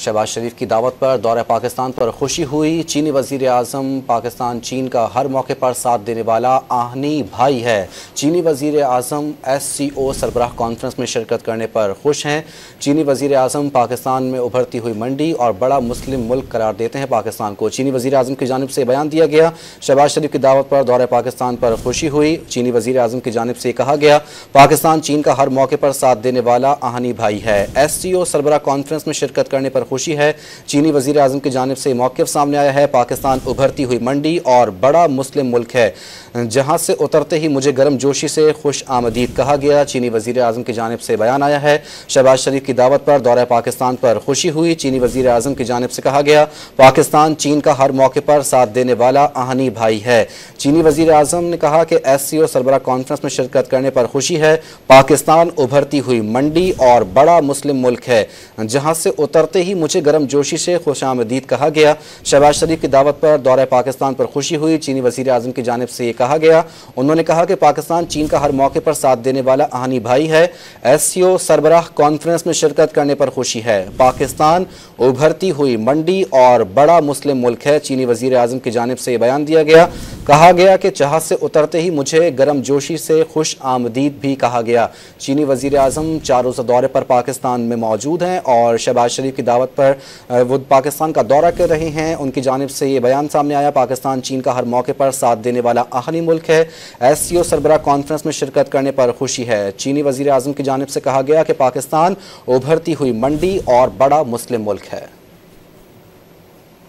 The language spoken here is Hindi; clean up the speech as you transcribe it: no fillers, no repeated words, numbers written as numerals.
शहबाज शरीफ की दावत पर दौरा पाकिस्तान पर खुशी हुई। चीनी वज़ीर आज़म पाकिस्तान चीन का हर मौके पर साथ देने वाला आहनी भाई है। चीनी वज़ीर आज़म SCO सरबराह कॉन्फ्रेंस में शिरकत करने पर खुश हैं। चीनी वज़ीर आज़म पाकिस्तान में उभरती हुई मंडी और बड़ा मुस्लिम मुल्क करार देते हैं पाकिस्तान को। चीनी वज़ीर आज़म की जानिब से बयान दिया गया। शहबाज शरीफ की दावत पर दौरा पाकिस्तान पर खुशी हुई। चीनी वज़ीर आज़म की जानिब से कहा गया, पाकिस्तान चीन का हर मौके पर साथ देने वाला आहनी भाई है। SCO सरबराह कॉन्फ्रेंस में शिरकत करने पर खुशी है। चीनी वज़ीर आज़म की जानिब से मौक़िफ़ सामने आया है, पाकिस्तान उभरती हुई मंडी और बड़ा मुस्लिम मुल्क है, जहां से उतरते ही मुझे गर्मजोशी से खुश आमदीद कहा गया। चीनी वज़ीर आज़म की जानिब से बयान आया है। शहबाज शरीफ की दावत पर दौरा पाकिस्तान पर खुशी हुई। चीनी वज़ीर आज़म की जानिब से कहा गया, पाकिस्तान चीन का हर मौके पर साथ देने वाला आहनी भाई है। चीनी वज़ीर आज़म ने कहा कि SCO सरबराह कॉन्फ्रेंस में शिरकत करने पर खुशी है। पाकिस्तान उभरती हुई मंडी और बड़ा मुस्लिम मुल्क है, जहां से उतरते ही मुझे गर्मजोशी से खुशामदीद कहा गया। शहबाज शरीफ की दावत पर दौरा पाकिस्तान पर खुशी हुई। चीनी वज़ीर आज़म की जानिब से ये कहा गया, उन्होंने कहा कि पाकिस्तान चीन का हर मौके पर साथ देने वाला आहनी भाई है। SCO सरबराह कॉन्फ्रेंस में शिरकत करने पर खुशी है। पाकिस्तान उभरती हुई मंडी और बड़ा मुस्लिम मुल्क है। चीनी वज़ीर आज़म की जानिब से बयान दिया गया, कहा गया कि जहाज से उतरते ही मुझे गर्मजोशी से खुश आमदीद भी कहा गया। चीनी वज़ीर आज़म 4 रोज़ा दौरे पर पाकिस्तान में मौजूद हैं और शहबाज शरीफ की दावत पर वो पाकिस्तान का दौरा कर रहे हैं। उनकी जानिब से ये बयान सामने आया, पाकिस्तान चीन का हर मौके पर साथ देने वाला आहनी मुल्क है। SCO सरबराह कॉन्फ्रेंस में शिरकत करने पर खुशी है। चीनी वज़ीर आज़म की जानिब से कहा गया कि पाकिस्तान उभरती हुई मंडी और बड़ा मुस्लिम मुल्क है।